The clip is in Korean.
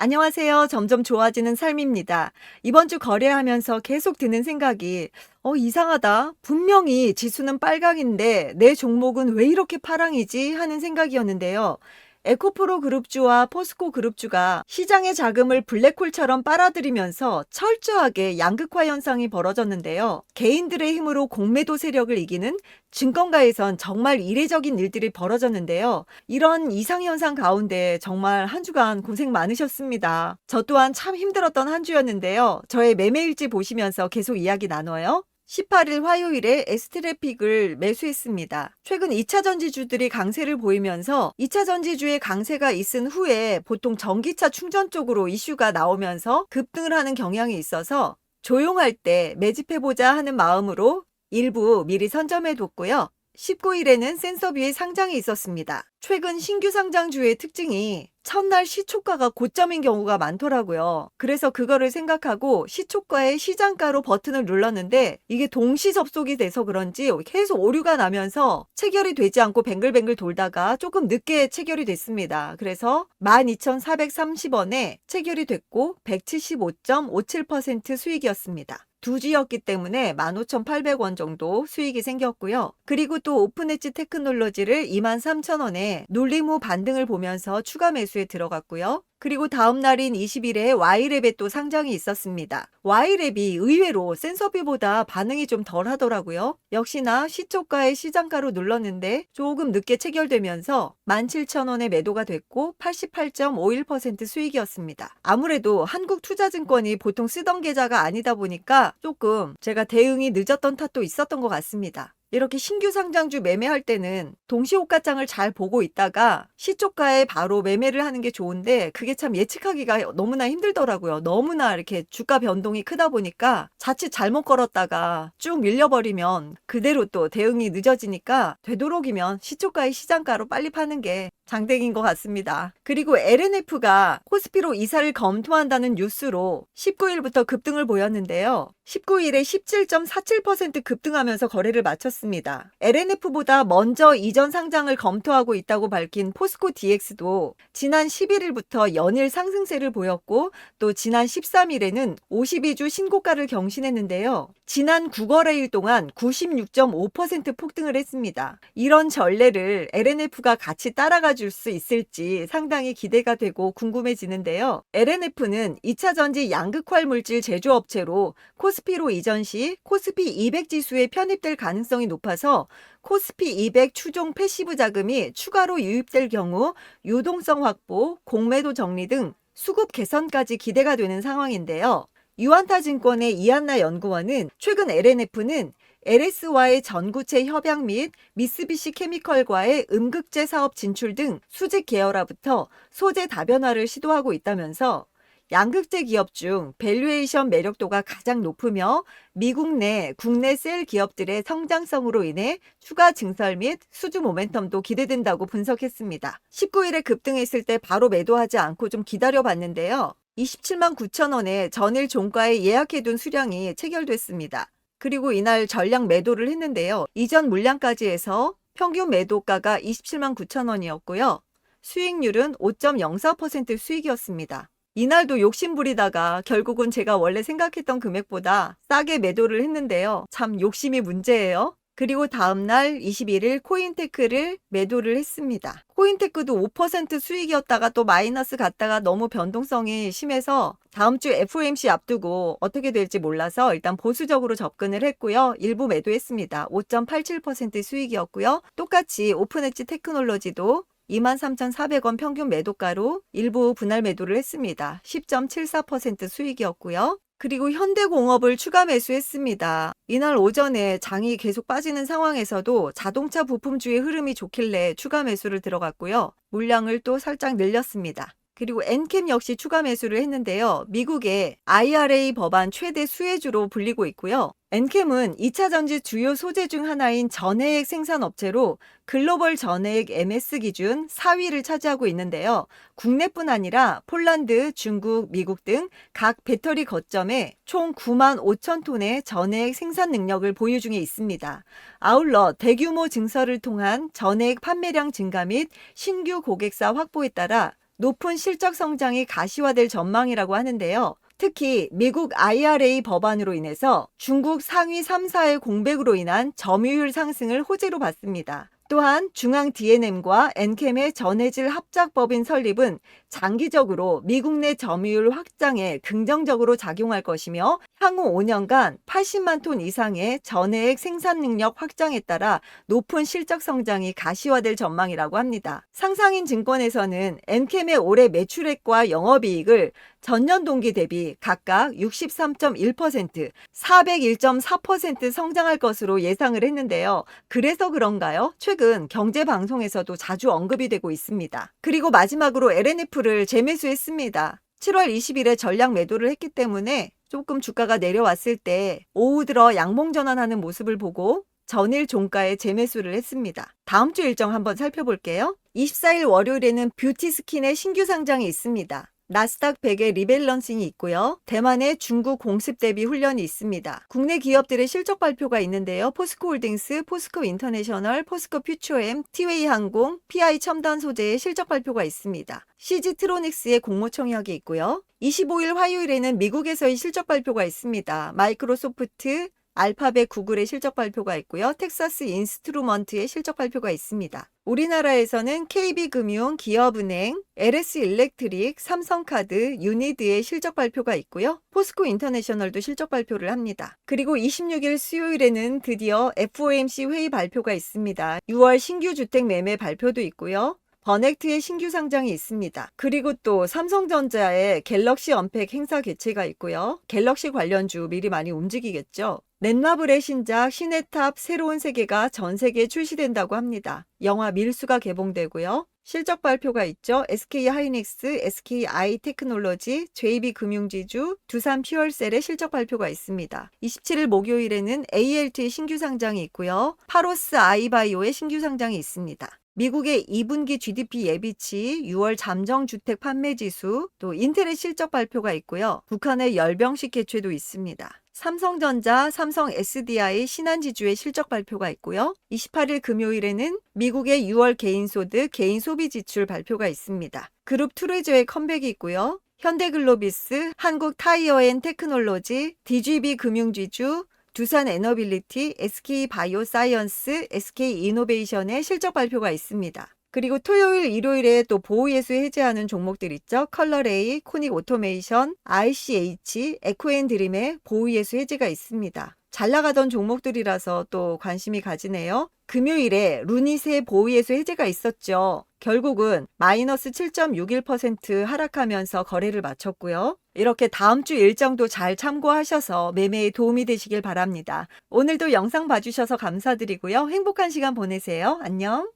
안녕하세요. 점점 좋아지는 삶입니다. 이번 주 거래하면서 계속 드는 생각이, 이상하다. 분명히 지수는 빨강인데 내 종목은 왜 이렇게 파랑이지? 하는 생각이었는데요. 에코프로 그룹주와 포스코 그룹주가 시장의 자금을 블랙홀처럼 빨아들이면서 철저하게 양극화 현상이 벌어졌는데요. 개인들의 힘으로 공매도 세력을 이기는 증권가에선 정말 이례적인 일들이 벌어졌는데요. 이런 이상현상 가운데 정말 한 주간 고생 많으셨습니다. 저 또한 참 힘들었던 한 주였는데요. 저의 매매일지 보시면서 계속 이야기 나눠요. 18일 화요일에 에스트래픽을 매수했습니다. 최근 2차 전지주들이 강세를 보이면서 2차 전지주의 강세가 있은 후에 보통 전기차 충전 쪽으로 이슈가 나오면서 급등을 하는 경향이 있어서 조용할 때 매집해보자 하는 마음으로 일부 미리 선점해뒀고요. 19일에는 센서비의 상장이 있었습니다. 최근 신규 상장주의 특징이 첫날 시초가가 고점인 경우가 많더라고요. 그래서 그거를 생각하고 시초가의 시장가로 버튼을 눌렀는데 이게 동시 접속이 돼서 그런지 계속 오류가 나면서 체결이 되지 않고 뱅글뱅글 돌다가 조금 늦게 체결이 됐습니다. 그래서 12,430원에 체결이 됐고 175.57% 수익이었습니다. 두 주였기 때문에 15,800원 정도 수익이 생겼고요. 그리고 또 오픈엣지 테크놀로지를 23,000원에 눌림 후 반등을 보면서 추가 매수에 들어갔고요. 그리고 다음 날인 20일에 Y랩에 또 상장이 있었습니다. Y랩이 의외로 센서비보다 반응이 좀 덜 하더라고요. 역시나 시초가의 시장가로 눌렀는데 조금 늦게 체결되면서 17,000원에 매도가 됐고 88.51% 수익이었습니다. 아무래도 한국투자증권이 보통 쓰던 계좌가 아니다 보니까 조금 제가 대응이 늦었던 탓도 있었던 것 같습니다. 이렇게 신규 상장주 매매할 때는 동시호가장을 잘 보고 있다가 시초가에 바로 매매를 하는 게 좋은데 그게 참 예측하기가 너무나 힘들더라고요. 너무나 이렇게 주가 변동이 크다 보니까 자칫 잘못 걸었다가 쭉 밀려버리면 그대로 또 대응이 늦어지니까 되도록이면 시초가의 시장가로 빨리 파는 게 장땡인 것 같습니다. 그리고 LNF가 코스피로 이사를 검토한다는 뉴스로 19일부터 급등을 보였는데요. 19일에 17.47% 급등하면서 거래를 마쳤습니다. LNF보다 먼저 이전 상장을 검토하고 있다고 밝힌 포스코 DX도 지난 11일부터 연일 상승세를 보였고 또 지난 13일에는 52주 신고가를 경신했는데요. 지난 9거래일 동안 96.5% 폭등을 했습니다. 이런 전례를 LNF가 같이 따라가 줄 수 있을지 상당히 기대가 되고 궁금해지는데요. LNF는 2차 전지 양극활 물질 제조업체로 코스피로 이전 시 코스피 200 지수에 편입될 가능성이 높아서 코스피 200 추종 패시브 자금이 추가로 유입될 경우 유동성 확보, 공매도 정리 등 수급 개선까지 기대가 되는 상황인데요. 유안타증권의 이한나 연구원은 최근 LNF는 LS와의 전구체 협약 및 미쓰비시 케미컬과의 음극재 사업 진출 등 수직 계열화부터 소재 다변화를 시도하고 있다면서 양극재 기업 중 밸류에이션 매력도가 가장 높으며 미국 내 국내 셀 기업들의 성장성으로 인해 추가 증설 및 수주 모멘텀도 기대된다고 분석했습니다. 19일에 급등했을 때 바로 매도하지 않고 좀 기다려봤는데요. 27만 9천 원에 전일 종가에 예약해둔 수량이 체결됐습니다. 그리고 이날 전량 매도를 했는데요. 이전 물량까지 해서 평균 매도가가 27만 9천 원이었고요. 수익률은 5.04% 수익이었습니다. 이날도 욕심부리다가 결국은 제가 원래 생각했던 금액보다 싸게 매도를 했는데요. 참 욕심이 문제예요. 그리고 다음날 21일 코인테크를 매도를 했습니다. 코인테크도 5% 수익이었다가 또 마이너스 갔다가 너무 변동성이 심해서 다음 주 FOMC 앞두고 어떻게 될지 몰라서 일단 보수적으로 접근을 했고요. 일부 매도했습니다. 5.87% 수익이었고요. 똑같이 오픈엣지 테크놀로지도 23,400원 평균 매도가로 일부 분할 매도를 했습니다. 10.74% 수익이었고요. 그리고 현대공업을 추가 매수했습니다. 이날 오전에 장이 계속 빠지는 상황에서도 자동차 부품주의 흐름이 좋길래 추가 매수를 들어갔고요. 물량을 또 살짝 늘렸습니다. 그리고 엔캠 역시 추가 매수를 했는데요. 미국의 IRA 법안 최대 수혜주로 불리고 있고요. 엔캠은 2차 전지 주요 소재 중 하나인 전해액 생산업체로 글로벌 전해액 MS 기준 4위를 차지하고 있는데요. 국내뿐 아니라 폴란드, 중국, 미국 등 각 배터리 거점에 총 9만 5천 톤의 전해액 생산 능력을 보유 중에 있습니다. 아울러 대규모 증설을 통한 전해액 판매량 증가 및 신규 고객사 확보에 따라 높은 실적 성장이 가시화될 전망이라고 하는데요. 특히 미국 IRA 법안으로 인해서 중국 상위 3사의 공백으로 인한 점유율 상승을 호재로 봤습니다. 또한 중앙 D&M과 엔캠의 전해질 합작법인 설립은 장기적으로 미국 내 점유율 확장에 긍정적으로 작용할 것이며 향후 5년간 80만 톤 이상의 전해액 생산 능력 확장에 따라 높은 실적 성장이 가시화될 전망이라고 합니다. 상상인 증권에서는 엔캠의 올해 매출액과 영업이익을 전년 동기 대비 각각 63.1%, 401.4% 성장할 것으로 예상을 했는데요. 그래서 그런가요? 최근 경제방송에서도 자주 언급이 되고 있습니다. 그리고 마지막으로 LNF를 재매수했습니다. 7월 20일에 전량 매도를 했기 때문에 조금 주가가 내려왔을 때 오후 들어 양봉 전환하는 모습을 보고 전일 종가에 재매수를 했습니다. 다음 주 일정 한번 살펴볼게요. 24일 월요일에는 뷰티스킨의 신규 상장이 있습니다. 나스닥 100의 리밸런싱이 있고요. 대만의 중국 공습 대비 훈련이 있습니다. 국내 기업들의 실적 발표가 있는데요. 포스코홀딩스, 포스코 인터내셔널, 포스코 퓨처엠, 티웨이 항공, PI 첨단 소재의 실적 발표가 있습니다. CG 트로닉스의 공모청약이 있고요. 25일 화요일에는 미국에서의 실적 발표가 있습니다. 마이크로소프트, 알파벳 구글의 실적 발표가 있고요. 텍사스 인스트루먼트의 실적 발표가 있습니다. 우리나라에서는 KB금융, 기업은행, LS일렉트릭, 삼성카드, 유니드의 실적 발표가 있고요. 포스코 인터내셔널도 실적 발표를 합니다. 그리고 26일 수요일에는 드디어 FOMC 회의 발표가 있습니다. 6월 신규 주택 매매 발표도 있고요. 버넥트의 신규 상장이 있습니다. 그리고 또 삼성전자의 갤럭시 언팩 행사 개최가 있고요. 갤럭시 관련주 미리 많이 움직이겠죠. 넷마블의 신작 시네탑 새로운 세계가 전 세계에 출시된다고 합니다. 영화 밀수가 개봉되고요. 실적 발표가 있죠. SK하이닉스, SK아이테크놀로지, JB금융지주, 두산 퓨얼셀의 실적 발표가 있습니다. 27일 목요일에는 ALT의 신규 상장이 있고요. 파로스 아이바이오의 신규 상장이 있습니다. 미국의 2분기 GDP 예비치, 6월 잠정주택 판매지수, 또 인텔의 실적 발표가 있고요. 북한의 열병식 개최도 있습니다. 삼성전자, 삼성 SDI, 신한지주의 실적 발표가 있고요. 28일 금요일에는 미국의 6월 개인소득, 개인소비지출 발표가 있습니다. 그룹 트레저의 컴백이 있고요. 현대글로비스, 한국타이어앤테크놀로지, DGB금융지주, 두산에너빌리티, SK바이오사이언스, SK이노베이션의 실적 발표가 있습니다. 그리고 토요일, 일요일에 또 보호예수 해제하는 종목들 있죠. 컬러레이, 코닉 오토메이션, ICH, 에코앤드림의 보호예수 해제가 있습니다. 잘 나가던 종목들이라서 또 관심이 가지네요. 금요일에 루닛의 보호예수 해제가 있었죠. 결국은 마이너스 7.61% 하락하면서 거래를 마쳤고요. 이렇게 다음 주 일정도 잘 참고하셔서 매매에 도움이 되시길 바랍니다. 오늘도 영상 봐주셔서 감사드리고요. 행복한 시간 보내세요. 안녕.